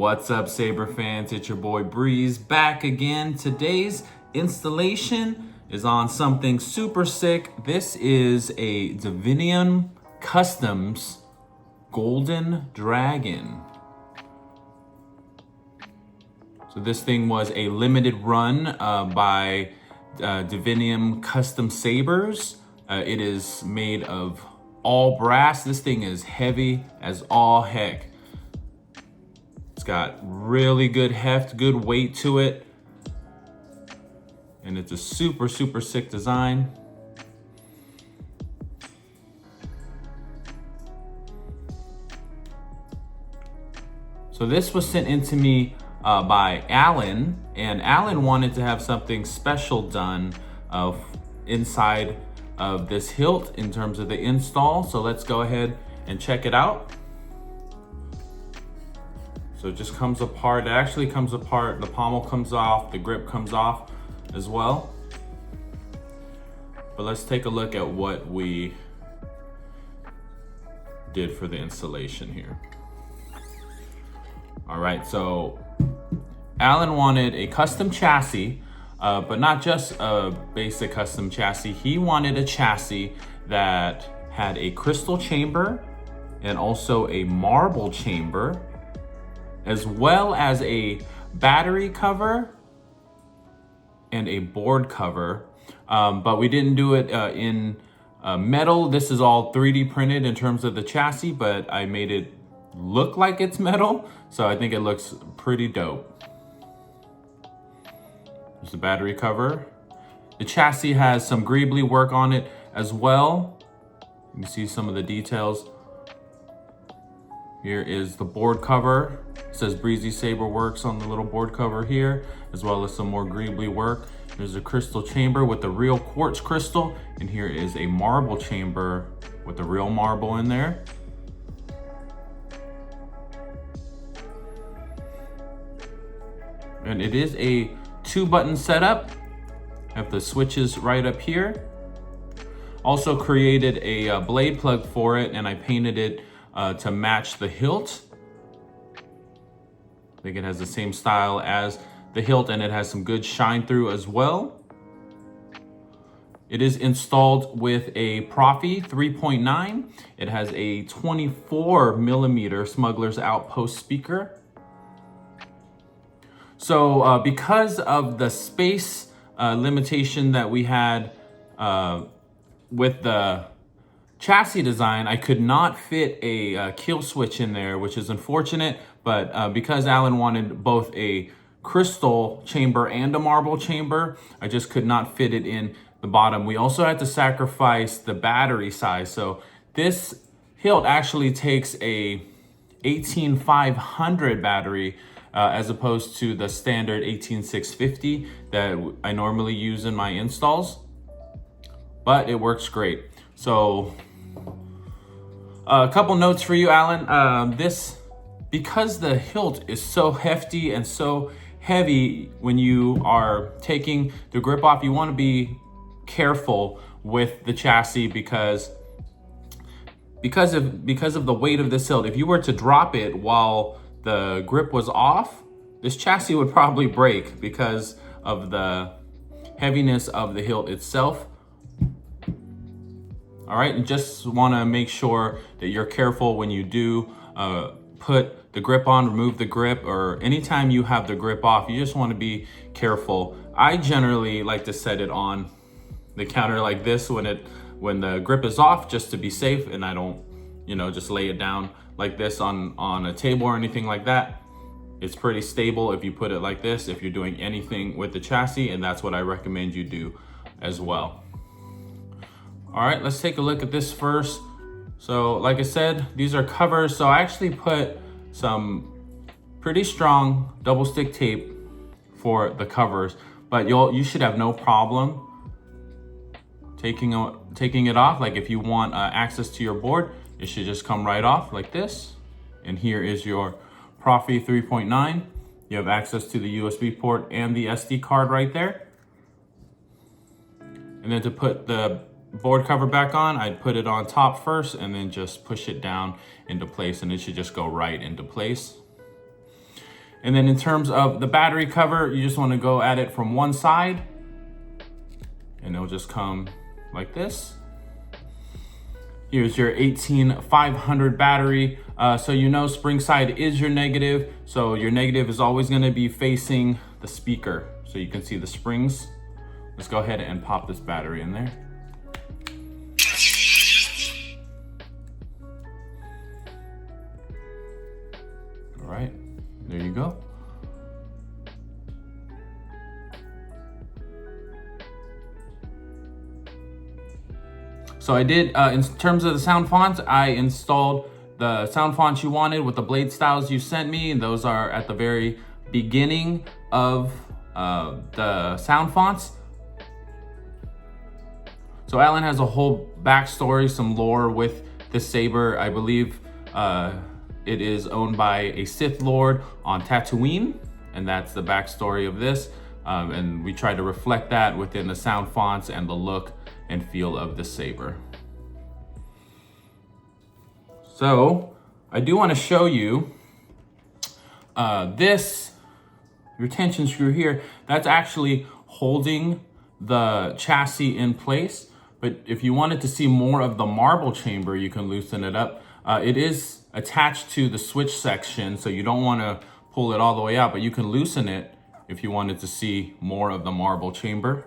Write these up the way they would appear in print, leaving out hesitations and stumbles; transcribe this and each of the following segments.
What's up, Saber fans? It's your boy Breeze back again. Today's installation is on something super sick. This is a Davinum Customs Golden Dragon. So this thing was a limited run by Davinum Customs Sabers. It is made of all brass. This thing is heavy as all heck. It's got really good heft, good weight to it. And it's a super sick design. So this was sent in to me by Allan, and Allan wanted to have something special done inside of this hilt in terms of the install. So let's go ahead and check it out. So it just comes apart. It actually comes apart. The pommel comes off, the grip comes off as well. But let's take a look at what we did for the installation here. All right, so Allan wanted a custom chassis, but not just a basic custom chassis. He wanted a chassis that had a crystal chamber and also a marble chamber, as well as a battery cover and a board cover. But we didn't do it in metal. This is all 3D printed in terms of the chassis, but I made it look like it's metal. So I think it looks pretty dope. There's the battery cover. The chassis has some greebly work on it as well. You can see some of the details. Here is the board cover. It says Breezy Saber Works on the little board cover here, as well as some more greebly work. There's a crystal chamber with the real quartz crystal, and here is a marble chamber with the real marble in there. And it is a 2-button setup. Have the switches right up here. Also created a blade plug for it, and I painted it to match the hilt. I think it has the same style as the hilt, and it has some good shine through as well. It is installed with a Proffie 3.9. It has a 24mm Smuggler's Outpost speaker. So because of the space limitation that we had with the chassis design, I could not fit a kill switch in there, which is unfortunate. But because Allan wanted both a crystal chamber and a marble chamber, I just could not fit it in the bottom. We also had to sacrifice the battery size. So this hilt actually takes a 18500 battery as opposed to the standard 18650 that I normally use in my installs, but it works great. So a couple notes for you, Allan. Because the hilt is so hefty and so heavy, when you are taking the grip off, you want to be careful with the chassis because of the weight of this hilt. If you were to drop it while the grip was off, this chassis would probably break because of the heaviness of the hilt itself. All right, and just want to make sure that you're careful when you do put the grip on, remove the grip, or anytime you have the grip off, you just want to be careful. I generally like to set it on the counter like this when the grip is off, just to be safe, and I don't, just lay it down like this on a table or anything like that. It's pretty stable if you put it like this, if you're doing anything with the chassis, and that's what I recommend you do as well. All right, let's take a look at this first. So like I said, these are covers. So I actually put some pretty strong double stick tape for the covers, but you should have no problem taking it off. Like if you want access to your board, it should just come right off like this. And here is your Proffie 3.9. You have access to the USB port and the SD card right there. And then to put the board cover back on, I'd put it on top first and then just push it down into place, and it should just go right into place. And then in terms of the battery cover, you just want to go at it from one side and it'll just come like this. Here's your 18500 battery. So you know spring side is your negative. So your negative is always going to be facing the speaker. So you can see the springs. Let's go ahead and pop this battery in there. All right, there you go. So I did, in terms of the sound fonts, I installed the sound fonts you wanted with the blade styles you sent me, and those are at the very beginning of the sound fonts. So Allan has a whole backstory, some lore with the Saber. I believe it is owned by a Sith Lord on Tatooine, and that's the backstory of this. And we try to reflect that within the sound fonts and the look and feel of the Saber. So I do want to show you this retention screw here. That's actually holding the chassis in place. But if you wanted to see more of the marble chamber, you can loosen it up. It is attached to the switch section, so you don't want to pull it all the way out, but you can loosen it if you wanted to see more of the marble chamber.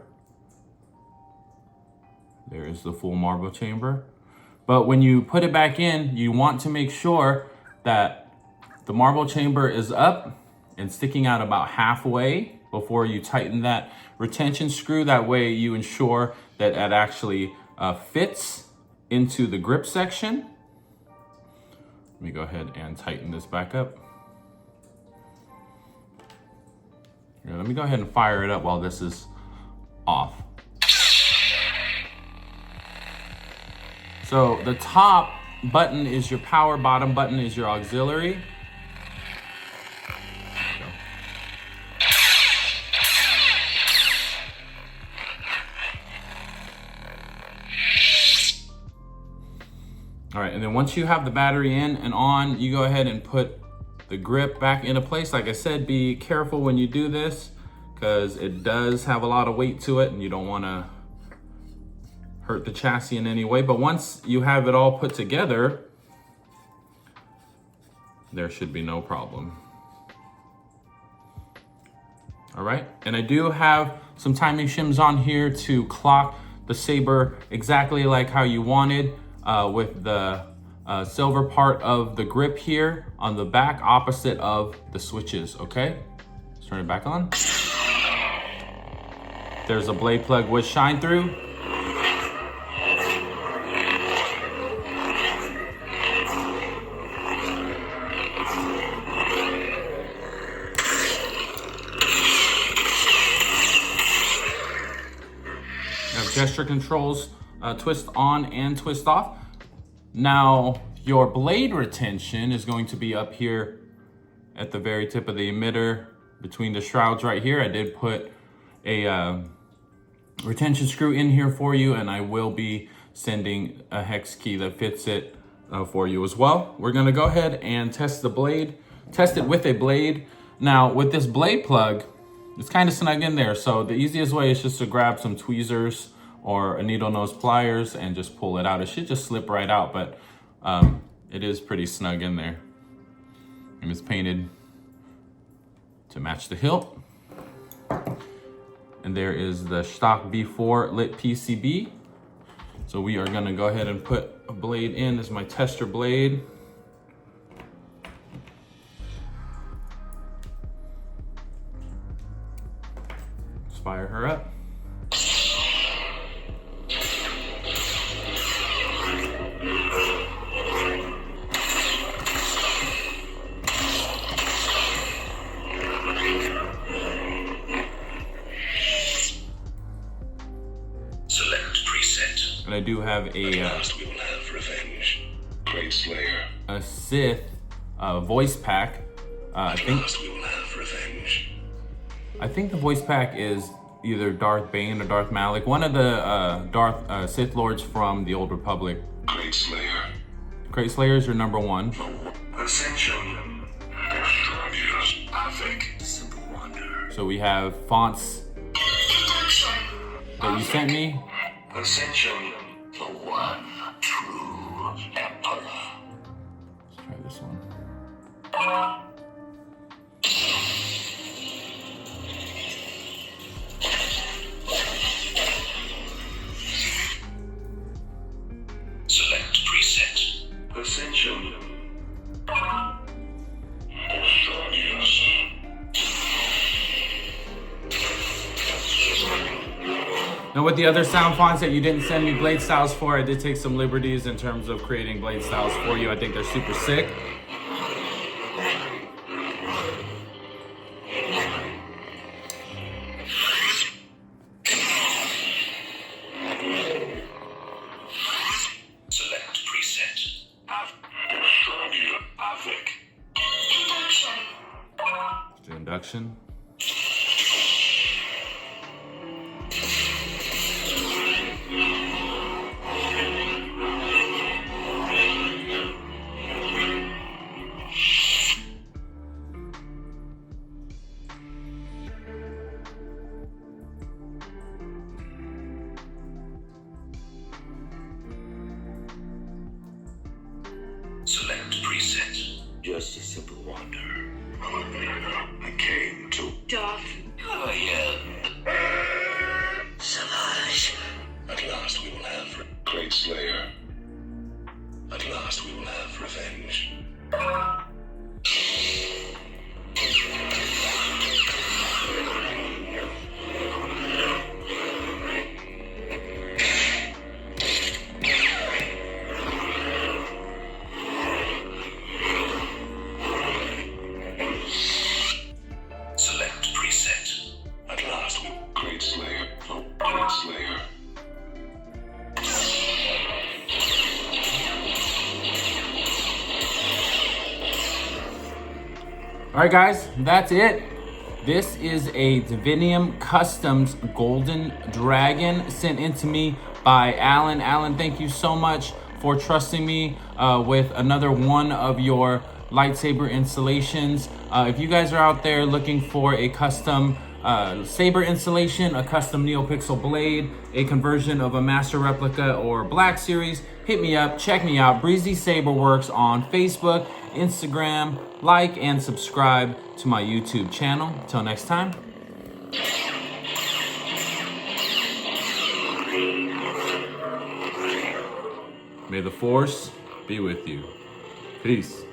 There is the full marble chamber. But when you put it back in, you want to make sure that the marble chamber is up and sticking out about halfway before you tighten that retention screw. That way you ensure that it actually fits into the grip section. Let me go ahead and tighten this back up. Here, let me go ahead and fire it up while this is off. So the top button is your power, bottom button is your auxiliary. All right, and then once you have the battery in and on, you go ahead and put the grip back into place. Like I said, be careful when you do this because it does have a lot of weight to it and you don't want to hurt the chassis in any way. But once you have it all put together, there should be no problem. All right, and I do have some timing shims on here to clock the Saber exactly like how you wanted, with the silver part of the grip here on the back opposite of the switches, okay? Let's turn it back on. There's a blade plug with shine through. Gesture controls, twist on and twist off. Now your blade retention is going to be up here at the very tip of the emitter between the shrouds right here. I did put a retention screw in here for you, and I will be sending a hex key that fits it for you as well. We're gonna go ahead and test the blade, test it with a blade. Now with this blade plug, it's kind of snug in there, so the easiest way is just to grab some tweezers or a needle nose pliers and just pull it out. It should just slip right out, but it is pretty snug in there. And it's painted to match the hilt. And there is the Shtok V4 lit PCB. So we are gonna go ahead and put a blade in. This is my tester blade. Let's fire her up. And I do have we will have revenge. KraytSlyer. A Sith voice pack. I think we will have revenge. I think the voice pack is either Darth Bane or Darth Malak, one of the Sith Lords from the Old Republic. KraytSlyer. KraytSlyer is your number one. Ascension. Yes, I think So we have fonts that you sent me. Ascension, the one true emperor. Let's try this one. Select preset. Ascension. Now with the other sound fonts that you didn't send me blade styles for, I did take some liberties in terms of creating blade styles for you. I think they're super sick. Select preset. The induction. Select preset. Just a simple wonder. I came to Savage. At last we will have KraytSlyer. At last we will have revenge. Select preset. At last we KraytSlyer. Oh, KraytSlyer. All right, guys, that's it. This is a Davinum Customs Golden Dragon sent in to me by Allan. Allan, thank you so much for trusting me with another one of your lightsaber installations. If you guys are out there looking for a custom Saber installation, a custom neopixel blade, a conversion of a master replica or Black Series, hit me up, check me out. Breezy Saber works on Facebook, Instagram. Like and subscribe to my YouTube channel. Till next time. May the Force be with you. Peace.